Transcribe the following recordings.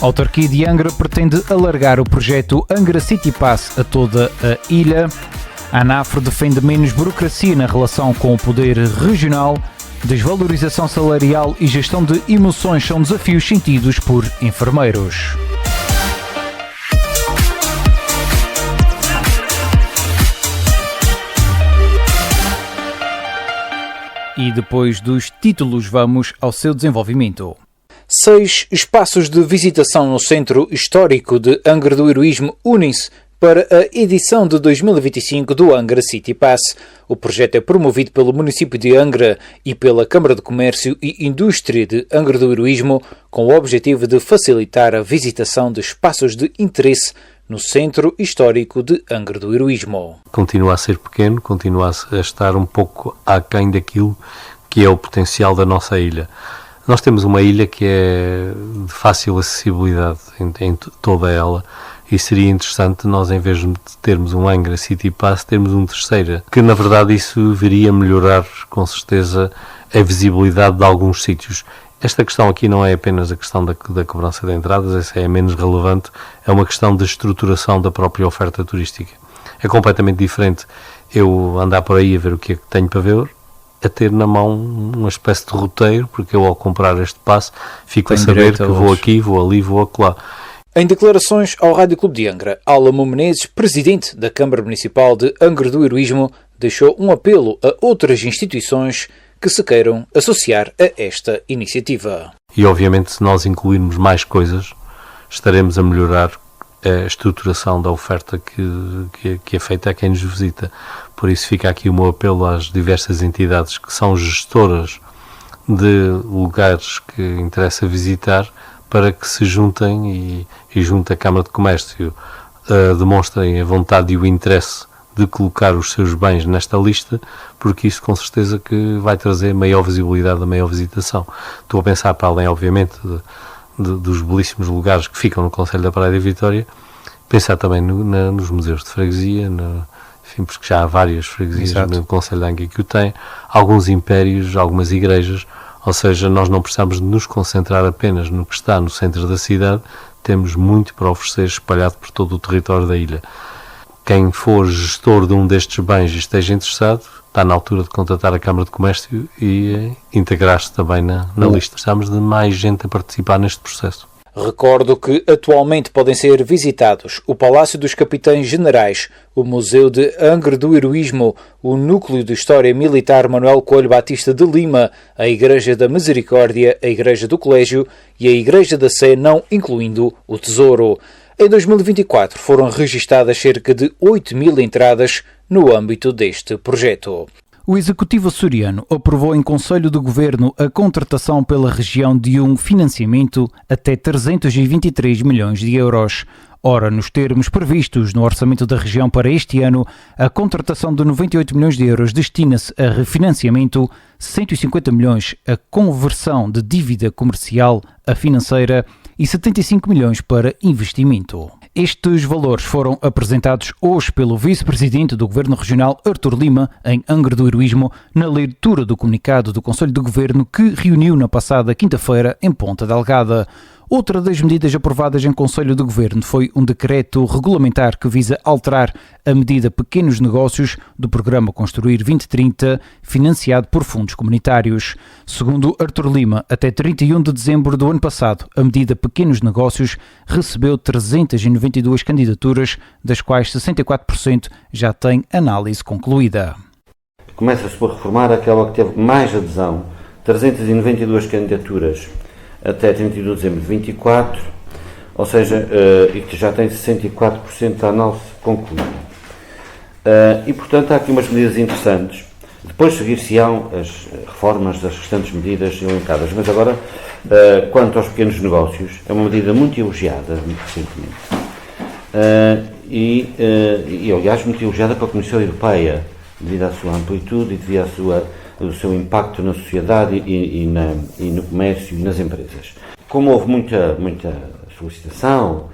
A autarquia de Angra pretende alargar o projeto Angra City Pass a toda a ilha. A ANAFRO defende menos burocracia na relação com o poder regional. Desvalorização salarial e gestão de emoções são desafios sentidos por enfermeiros. E depois dos títulos, vamos ao seu desenvolvimento. 6 espaços de visitação no Centro Histórico de Angra do Heroísmo unem-se para a edição de 2025 do Angra City Pass. O projeto é promovido pelo município de Angra e pela Câmara de Comércio e Indústria de Angra do Heroísmo, com o objetivo de facilitar a visitação de espaços de interesse no Centro Histórico de Angra do Heroísmo. Continua a ser pequeno, continua a estar um pouco aquém daquilo que é o potencial da nossa ilha. Nós temos uma ilha que é de fácil acessibilidade em toda ela, e seria interessante nós, em vez de termos um Angra City Pass, termos um terceiro, que na verdade isso viria a melhorar com certeza a visibilidade de alguns sítios. Esta questão aqui não é apenas a questão da cobrança de entradas, essa é menos relevante, é uma questão de estruturação da própria oferta turística. É completamente diferente eu andar por aí a ver o que é que tenho para ver, a ter na mão uma espécie de roteiro, porque eu ao comprar este passe fico a saber que vou aqui, vou ali, vou acolá. Em declarações ao Rádio Clube de Angra, Álamo Menezes, presidente da Câmara Municipal de Angra do Heroísmo, deixou um apelo a outras instituições que se queiram associar a esta iniciativa. E obviamente se nós incluirmos mais coisas, estaremos a melhorar a estruturação da oferta que é feita a quem nos visita. Por isso fica aqui o meu apelo às diversas entidades que são gestoras de lugares que interessa visitar, para que se juntem e junto à Câmara de Comércio demonstrem a vontade e o interesse de colocar os seus bens nesta lista, porque isso com certeza que vai trazer maior visibilidade, a maior visitação. Estou a pensar, para além obviamente dos belíssimos lugares que ficam no Concelho da Praia da Vitória, pensar também nos museus de freguesia, enfim, porque já há várias freguesias no Concelho de Angra que o têm, alguns impérios, algumas igrejas. Ou seja, nós não precisamos de nos concentrar apenas no que está no centro da cidade, temos muito para oferecer espalhado por todo o território da ilha. Quem for gestor de um destes bens e esteja interessado, está na altura de contatar a Câmara de Comércio e integrar-se também na lista. Precisamos de mais gente a participar neste processo. Recordo que atualmente podem ser visitados o Palácio dos Capitães Generais, o Museu de Angra do Heroísmo, o Núcleo de História Militar Manuel Coelho Batista de Lima, a Igreja da Misericórdia, a Igreja do Colégio e a Igreja da Sé, não incluindo o Tesouro. Em 2024 foram registadas cerca de 8.000 entradas no âmbito deste projeto. O Executivo açoriano aprovou em Conselho de Governo a contratação pela região de um financiamento até 323 milhões de euros. Ora, nos termos previstos no orçamento da região para este ano, a contratação de 98 milhões de euros destina-se a refinanciamento, 150 milhões a conversão de dívida comercial a financeira e 75 milhões para investimento. Estes valores foram apresentados hoje pelo vice-presidente do Governo Regional, Artur Lima, em Angra do Heroísmo, na leitura do comunicado do Conselho de Governo que reuniu na passada quinta-feira em Ponta Delgada. Outra das medidas aprovadas em Conselho de Governo foi um decreto regulamentar que visa alterar a medida Pequenos Negócios do programa Construir 2030, financiado por fundos comunitários. Segundo Artur Lima, até 31 de dezembro do ano passado, a medida Pequenos Negócios recebeu 392 candidaturas, das quais 64% já têm análise concluída. Começa-se por reformar aquela que teve mais adesão, 392 candidaturas, até 31 de dezembro de 24, ou seja, e que já tem 64% da análise concluída. E, portanto, há aqui umas medidas interessantes. Depois seguir-se-ão as reformas das restantes medidas elencadas, mas agora, quanto aos pequenos negócios, é uma medida muito elogiada, muito recentemente. Aliás, muito elogiada pela Comissão Europeia, devido à sua amplitude e devido ao seu impacto na sociedade e no comércio e nas empresas. Como houve muita solicitação,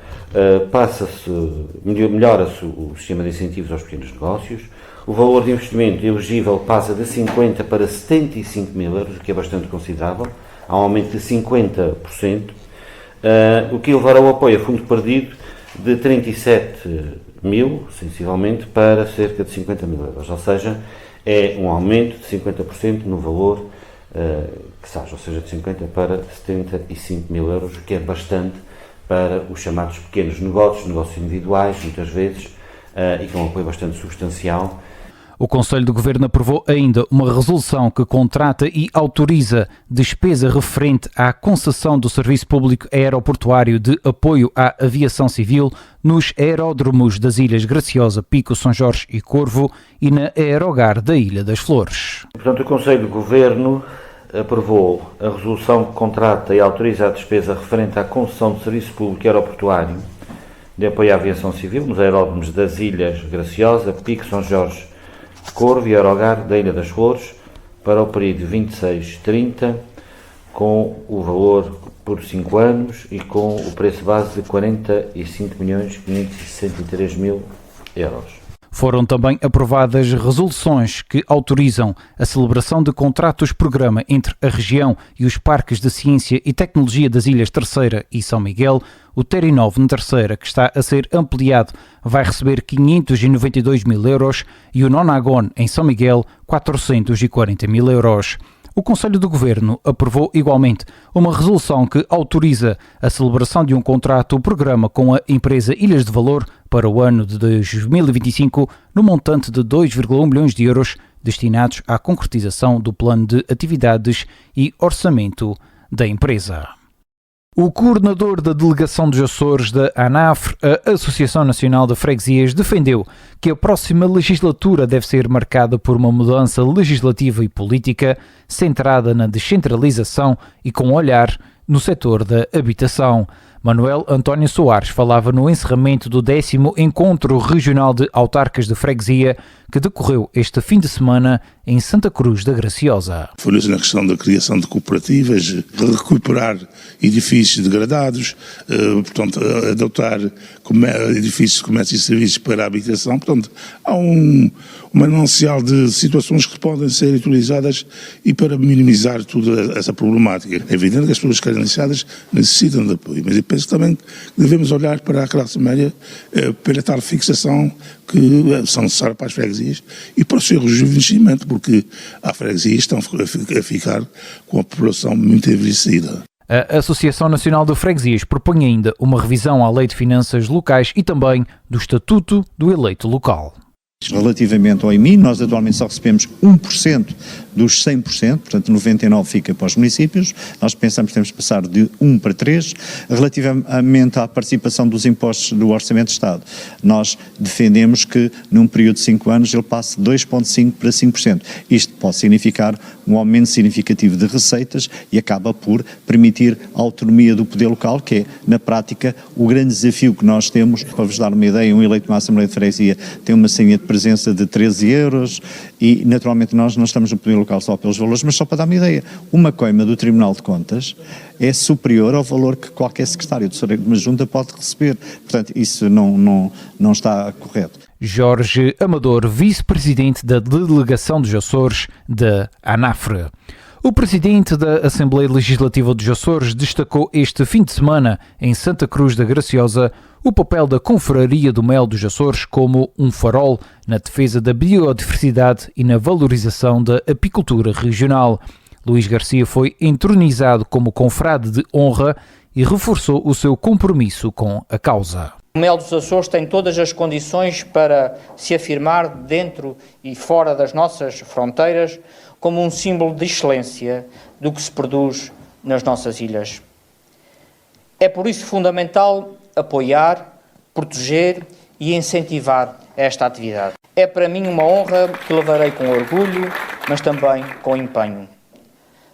melhora-se o sistema de incentivos aos pequenos negócios, o valor de investimento elegível passa de 50 para 75 mil euros, o que é bastante considerável, há um aumento de 50%, o que levará ao apoio a fundo perdido de 37 mil, sensivelmente, para cerca de 50 mil euros, ou seja, é um aumento de 50% no valor que seja, ou seja, de 50 para 75 mil euros, o que é bastante para os chamados pequenos negócios individuais, muitas vezes, e com um apoio bastante substancial. O Conselho de Governo aprovou ainda uma resolução que contrata e autoriza despesa referente à concessão do Serviço Público Aeroportuário de Apoio à Aviação Civil nos aeródromos das Ilhas Graciosa, Pico, São Jorge e Corvo e na Aerogar da Ilha das Flores. Portanto, o Conselho de Governo aprovou a resolução que contrata e autoriza a despesa referente à concessão do Serviço Público Aeroportuário de Apoio à Aviação Civil nos aeródromos das Ilhas Graciosa, Pico, São Jorge, Corvo e Aerogar da Ilha das Flores para o período 26-30, com o valor por 5 anos e com o preço base de 45.563.000 euros. Foram também aprovadas resoluções que autorizam a celebração de contratos-programa entre a região e os parques de ciência e tecnologia das Ilhas Terceira e São Miguel. O Terinov na Terceira, que está a ser ampliado, vai receber 592 mil euros e o Nonagon em São Miguel 440 mil euros. O Conselho de Governo aprovou igualmente uma resolução que autoriza a celebração de um contrato-programa com a empresa Ilhas de Valor para o ano de 2025 no montante de 2,1 milhões de euros destinados à concretização do plano de atividades e orçamento da empresa. O coordenador da delegação dos Açores da ANAFRE, a Associação Nacional de Freguesias, defendeu que a próxima legislatura deve ser marcada por uma mudança legislativa e política centrada na descentralização e com olhar no setor da habitação. Manuel António Soares falava no encerramento do 10º Encontro Regional de Autarcas de Freguesia, que decorreu este fim de semana em Santa Cruz da Graciosa. Falou-se na questão da criação de cooperativas, de recuperar edifícios degradados, portanto, adotar edifícios de comércio e serviços para a habitação. Portanto, há um manancial de situações que podem ser utilizadas e para minimizar toda essa problemática. É evidente que as pessoas carenciadas necessitam de apoio, mas eu penso também que devemos olhar para a classe média, pela tal fixação que são necessárias para as freguesias e para o seu rejuvenescimento, porque há freguesias que estão a ficar com a população muito envelhecida. A Associação Nacional de Freguesias propõe ainda uma revisão à Lei de Finanças Locais e também do Estatuto do Eleito Local. Relativamente ao IMI, nós atualmente só recebemos 1% dos 100%, portanto 99% fica para os municípios. Nós pensamos que temos de passar de 1 para 3. Relativamente à participação dos impostos do Orçamento de Estado, nós defendemos que num período de 5 anos ele passe de 2,5% para 5%. Isto pode significar um aumento significativo de receitas e acaba por permitir a autonomia do poder local, que é, na prática, o grande desafio que nós temos. Para vos dar uma ideia, um eleito numa Assembleia de Freguesia tem uma senha de presença de 13 euros e, naturalmente, nós não estamos no poder local só pelos valores, mas só para dar uma ideia. Uma coima do Tribunal de Contas é superior ao valor que qualquer secretário de Tesouraria de uma junta pode receber. Portanto, isso não está correto. Jorge Amador, vice-presidente da Delegação dos Açores da ANAFRE. O presidente da Assembleia Legislativa dos Açores destacou este fim de semana, em Santa Cruz da Graciosa, o papel da Confraria do Mel dos Açores como um farol na defesa da biodiversidade e na valorização da apicultura regional. Luís Garcia foi entronizado como confrade de honra e reforçou o seu compromisso com a causa. O Mel dos Açores tem todas as condições para se afirmar dentro e fora das nossas fronteiras como um símbolo de excelência do que se produz nas nossas ilhas. É por isso fundamental apoiar, proteger e incentivar esta atividade. É para mim uma honra que levarei com orgulho, mas também com empenho.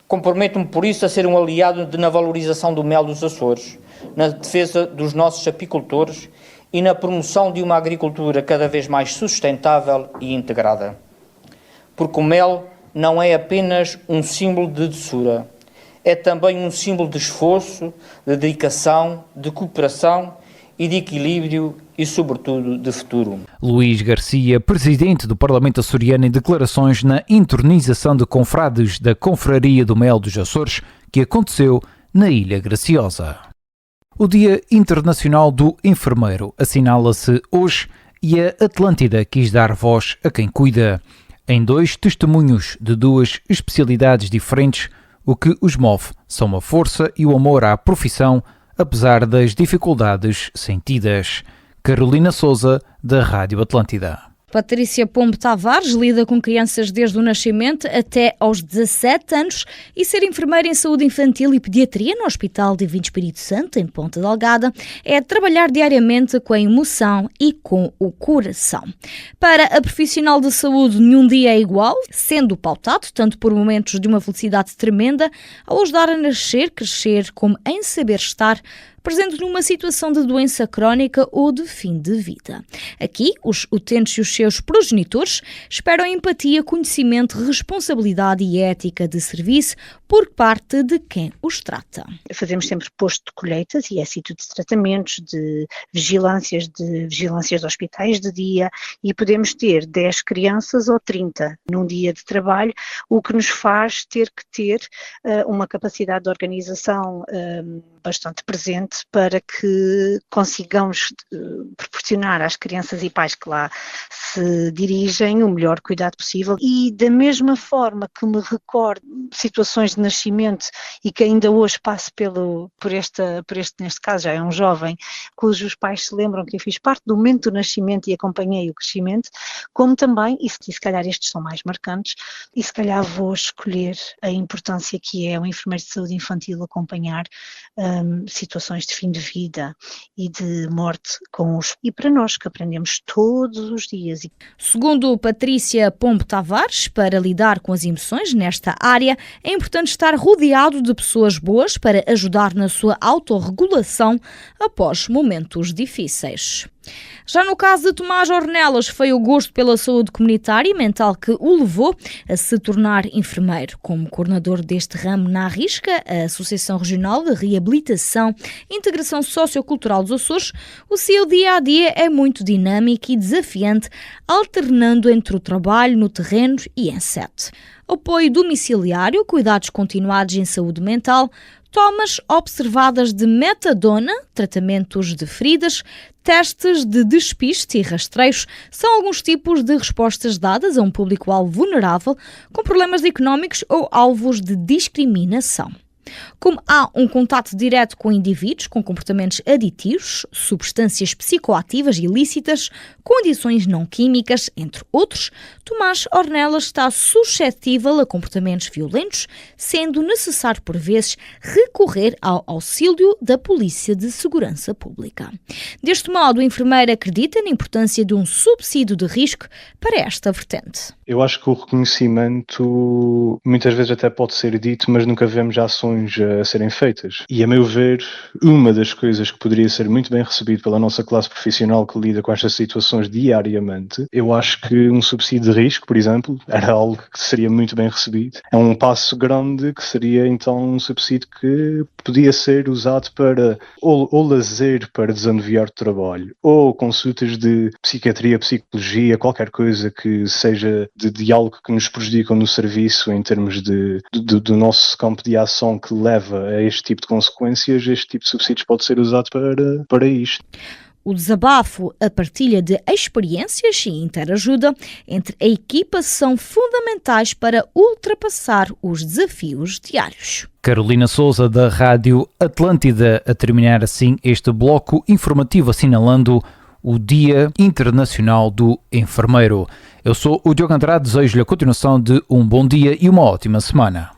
Comprometo-me por isso a ser um aliado na valorização do mel dos Açores, na defesa dos nossos apicultores e na promoção de uma agricultura cada vez mais sustentável e integrada. Porque o mel não é apenas um símbolo de doçura, é também um símbolo de esforço, de dedicação, de cooperação e de equilíbrio e, sobretudo, de futuro. Luís Garcia, presidente do Parlamento açoriano, em declarações na entronização de confrades da Confraria do Mel dos Açores, que aconteceu na Ilha Graciosa. O Dia Internacional do Enfermeiro assinala-se hoje e a Atlântida quis dar voz a quem cuida. Em 2 testemunhos de 2 especialidades diferentes, o que os move são a força e o amor à profissão, apesar das dificuldades sentidas. Carolina Sousa, da Rádio Atlântida. Patrícia Pombo Tavares lida com crianças desde o nascimento até aos 17 anos e ser enfermeira em saúde infantil e pediatria no Hospital Divino Espírito Santo, em Ponta Delgada, é trabalhar diariamente com a emoção e com o coração. Para a profissional de saúde, nenhum dia é igual, sendo pautado tanto por momentos de uma felicidade tremenda, ao ajudar a nascer, crescer, como em saber estar, presente numa situação de doença crónica ou de fim de vida. Aqui, os utentes e os seus progenitores esperam empatia, conhecimento, responsabilidade e ética de serviço por parte de quem os trata. Fazemos sempre posto de colheitas e é sítio de tratamentos, de vigilâncias de hospitais de dia, e podemos ter 10 crianças ou 30 num dia de trabalho, o que nos faz ter que ter uma capacidade de organização bastante presente para que consigamos proporcionar às crianças e pais que lá se dirigem o melhor cuidado possível. E da mesma forma que me recordo situações de nascimento e que ainda hoje passo por este, neste caso já é um jovem, cujos pais se lembram que eu fiz parte do momento do nascimento e acompanhei o crescimento, como também, e se calhar estes são mais marcantes, e se calhar vou escolher a importância que é um enfermeiro de saúde infantil acompanhar situações de fim de vida e de morte e para nós que aprendemos todos os dias. Segundo Patrícia Pombo Tavares, para lidar com as emoções nesta área, é importante estar rodeado de pessoas boas para ajudar na sua autorregulação após momentos difíceis. Já no caso de Tomás Ornelas, foi o gosto pela saúde comunitária e mental que o levou a se tornar enfermeiro. Como coordenador deste ramo na Arrisca, a Associação Regional de Reabilitação e Integração Sociocultural dos Açores, o seu dia-a-dia é muito dinâmico e desafiante, alternando entre o trabalho no terreno e em sete. Apoio domiciliário, cuidados continuados em saúde mental, tomas observadas de metadona, tratamentos de feridas, testes de despiste e rastreios são alguns tipos de respostas dadas a um público-alvo vulnerável com problemas económicos ou alvos de discriminação. Como há um contato direto com indivíduos com comportamentos aditivos, substâncias psicoativas ilícitas, condições não químicas, entre outros, Tomás Ornelas está suscetível a comportamentos violentos, sendo necessário, por vezes, recorrer ao auxílio da Polícia de Segurança Pública. Deste modo, o enfermeiro acredita na importância de um subsídio de risco para esta vertente. Eu acho que o reconhecimento muitas vezes até pode ser dito, mas nunca vemos ações a serem feitas. E, a meu ver, uma das coisas que poderia ser muito bem recebido pela nossa classe profissional que lida com estas situações diariamente, eu acho que um subsídio de risco, por exemplo, era algo que seria muito bem recebido. É um passo grande que seria então um subsídio que podia ser usado para ou lazer para desanuviar o trabalho, ou consultas de psiquiatria, psicologia, qualquer coisa que seja de algo que nos prejudica no serviço em termos do nosso campo de ação que leva a este tipo de consequências. Este tipo de subsídios pode ser usado para isto. O desabafo, a partilha de experiências e interajuda entre a equipa são fundamentais para ultrapassar os desafios diários. Carolina Sousa, da Rádio Atlântida, a terminar assim este bloco informativo assinalando o Dia Internacional do Enfermeiro. Eu sou o Diogo Andrade, desejo-lhe a continuação de um bom dia e uma ótima semana.